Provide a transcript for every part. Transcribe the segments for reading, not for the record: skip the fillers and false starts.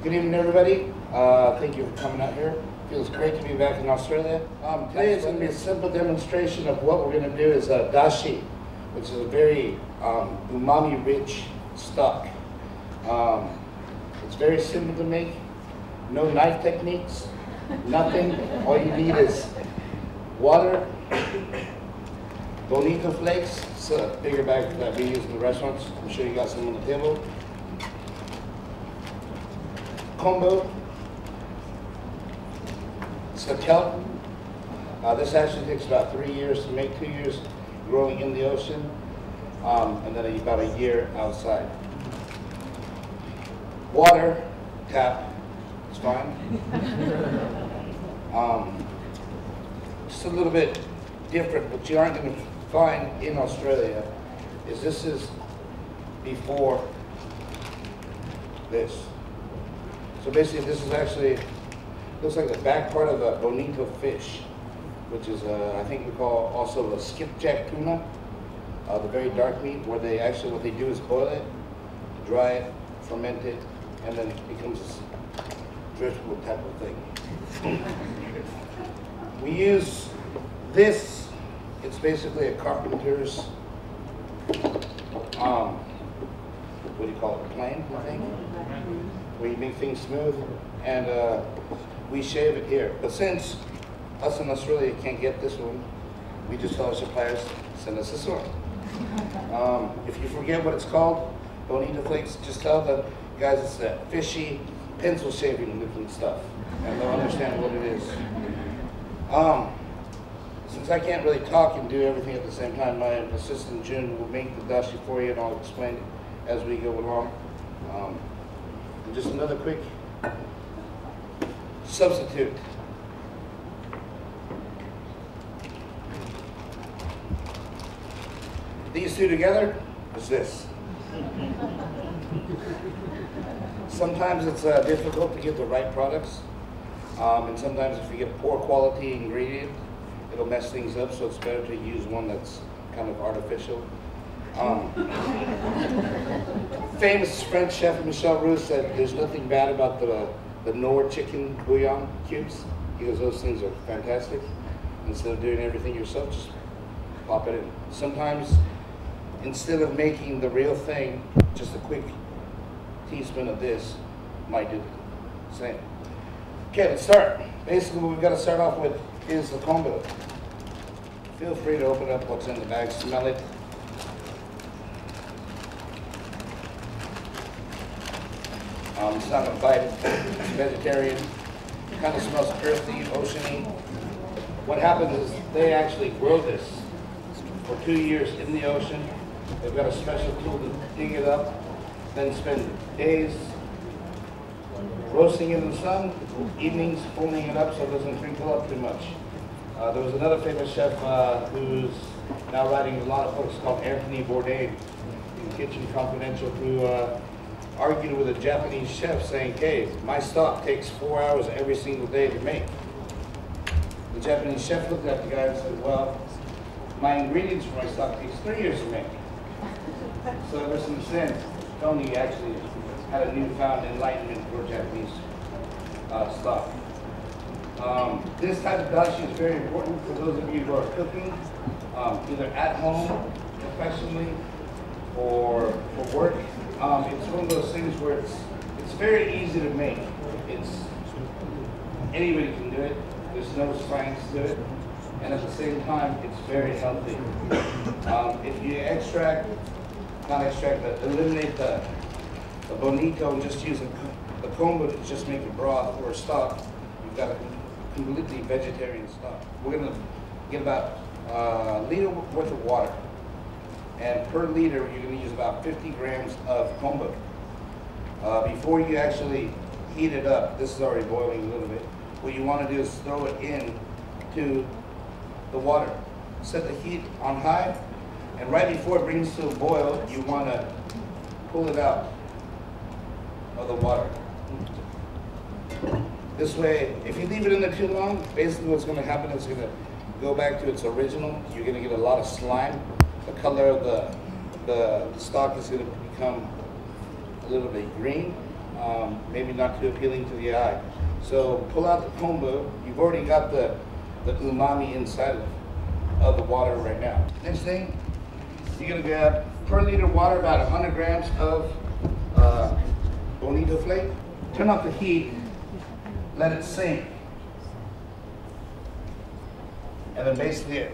Good evening, everybody. Thank you for coming out here. Feels great to be back in Australia. Today is going to be a simple demonstration of what we're going to do is dashi, which is a very umami-rich stock. It's very simple to make. No knife techniques, nothing. All you need is water, bonito flakes. It's a bigger bag that we use in the restaurants. I'm sure you got some on the table. Kombu, it's the kelp. This actually takes about 3 years to make, 2 years growing in the ocean, and then about a year outside. Water, tap, it's fine. Just a little bit different, what you aren't going to find in Australia is this is before this. So basically, this is actually, looks like the back part of a bonito fish, which is, I think we call also a skipjack tuna, the very dark meat, where they actually, what they do is boil it, dry it, ferment it, and then it becomes this driftwood type of thing. We use this, it's basically a carpenter's, what do you call it, plane, I think? Where you make things smooth, and we shave it here. But since us in Australia can't get this one, we just tell our suppliers, send us this one. If you forget what it's called, bonito flakes, just tell the guys it's that fishy, pencil shaving looking stuff, and they'll understand what it is. Since I can't really talk and do everything at the same time, my assistant June will make the dashi for you, and I'll explain it as we go along. And just another quick substitute. These two together is this. Sometimes it's difficult to get the right products, and sometimes if you get poor quality ingredient, it'll mess things up, so it's better to use one that's kind of artificial. Famous French chef Michel Roux said there's nothing bad about the Knorr chicken bouillon cubes. He goes, those things are fantastic. Instead of doing everything yourself, just pop it in. Sometimes, instead of making the real thing, just a quick teaspoon of this might do the same. Okay, let's start. Basically, what we've got to start off with is the kombu. Feel free to open up what's in the bag, smell it. It's not going to bite, it's vegetarian. It kind of smells earthy, oceany. What happens is they actually grow this for 2 years in the ocean. They've got a special tool to dig it up, then spend days roasting it in the sun, evenings pulling it up so it doesn't crinkle up too much. There was another famous chef who's now writing a lot of books called Anthony Bourdain in Kitchen Confidential, who argued with a Japanese chef saying, hey, my stock takes 4 hours every single day to make. The Japanese chef looked at the guy and said, well, my ingredients for my stock takes 3 years to make. So ever since then, Tony actually had a newfound enlightenment for Japanese stock. This type of dashi is very important for those of you who are cooking, either at home, professionally, or for work. It's one of those things where it's very easy to make. Anybody can do it. There's no science to it, and at the same time, it's very healthy. If you eliminate the bonito and just use the kombu to just make a broth or a stock, you've got a completely vegetarian stock. We're going to get about a liter worth of water. And per liter, you're going to use about 50 grams of kombu. Before you actually heat it up, this is already boiling a little bit, what you want to do is throw it in to the water. Set the heat on high, and right before it brings to a boil, you want to pull it out of the water. This way, if you leave it in there too long, basically what's going to happen is it's going to go back to its original. You're going to get a lot of slime. The color of the stock is going to become a little bit green, maybe not too appealing to the eye. So pull out the kombu. You've already got the umami inside of the water right now. Next thing, you're gonna grab per liter water about 100 grams of bonito flake. Turn off the heat, let it sink. And then basically,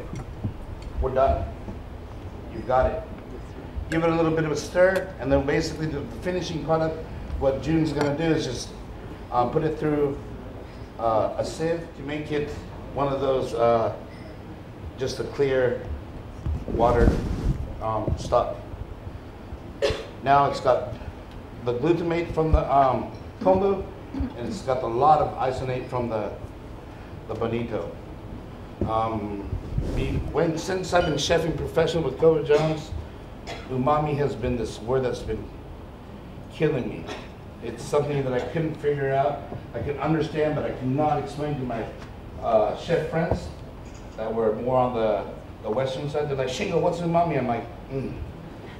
we're done. You've got it. Give it a little bit of a stir, and then basically the finishing product, what June's gonna do is just put it through a sieve to make it one of those, just a clear water stock. Now it's got the glutamate from the kombu, and it's got a lot of isonate from the bonito. Since I've been chefing professional with Coach Jones, umami has been this word that's been killing me. It's something that I couldn't figure out. I could understand, but I could not explain to my chef friends that were more on the western side. They're like, Shingo, what's umami? I'm like,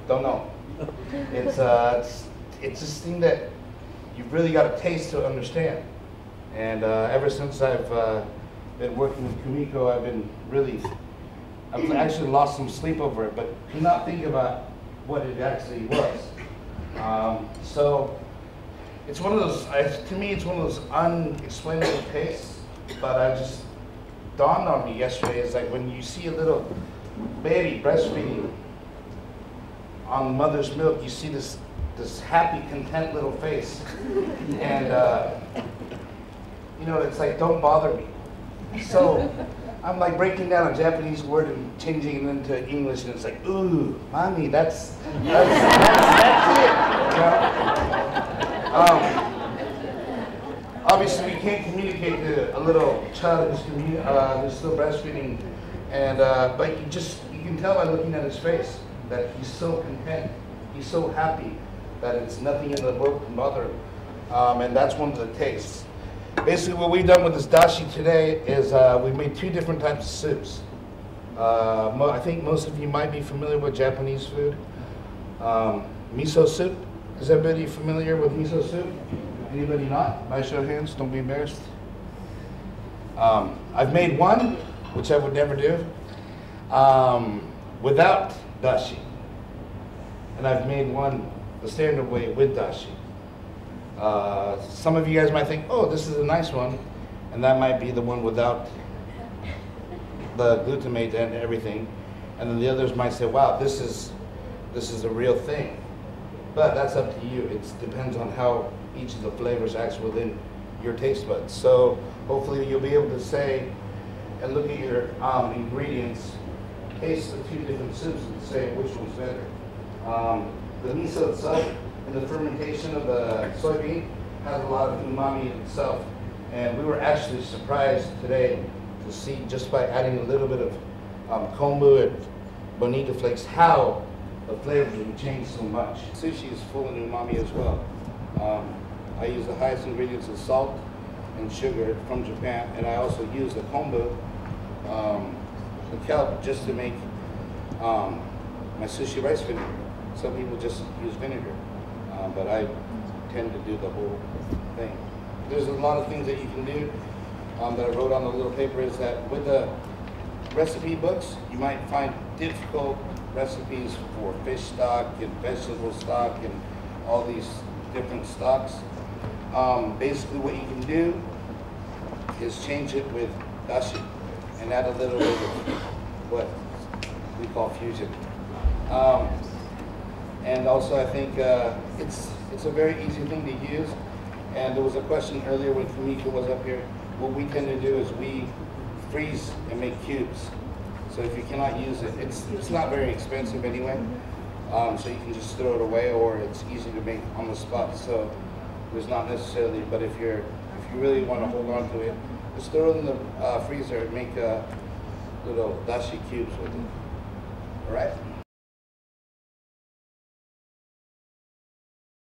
don't know. It's this thing that you've really got to taste to understand. And ever since I've been working with Kumiko, I've actually lost some sleep over it, but could not think about what it actually was. So it's one of those, to me, it's one of those unexplainable tastes, but I just dawned on me yesterday, is like when you see a little baby breastfeeding on mother's milk, you see this happy, content little face. And, you know, it's like, don't bother me. So I'm like breaking down a Japanese word and changing it into English, and it's like, ooh, mommy, that's it. You know? Obviously, we can't communicate to a little child who's still breastfeeding, and but you can tell by looking at his face that he's so content, he's so happy that it's nothing in the world can bother him, and that's one of the tastes. Basically, what we've done with this dashi today is we've made 2 different types of soups. I think most of you might be familiar with Japanese food. Miso soup. Is everybody familiar with miso soup? Anybody not? By show of hands, don't be embarrassed. I've made one, which I would never do, without dashi. And I've made one the standard way with dashi. Some of you guys might think, oh, this is a nice one, and that might be the one without the glutamate and everything. And then the others might say, wow, this is a real thing. But that's up to you. It depends on how each of the flavors acts within your taste buds. So hopefully you'll be able to say and look at your ingredients, taste the 2 different soups, and say which one's better. The miso itself and the fermentation of the soybean has a lot of umami in itself. And we were actually surprised today to see, just by adding a little bit of kombu and bonito flakes, how the flavors would change so much. Sushi is full of umami as well. I use the highest ingredients of salt and sugar from Japan, and I also use the kombu, the kelp, just to make my sushi rice vinegar. Some people just use vinegar, but I tend to do the whole thing. There's a lot of things that you can do that I wrote on the little paper, is that with the recipe books, you might find difficult recipes for fish stock and vegetable stock and all these different stocks. Basically what you can do is change it with dashi and add a little bit of what we call fusion. And also I think it's a very easy thing to use. And there was a question earlier when Kumiko was up here. What we tend to do is we freeze and make cubes. So if you cannot use it, it's not very expensive anyway. So you can just throw it away, or it's easy to make on the spot. So there's not necessarily, but if you really want to hold on to it, just throw it in the freezer and make little dashi cubes with it. All right?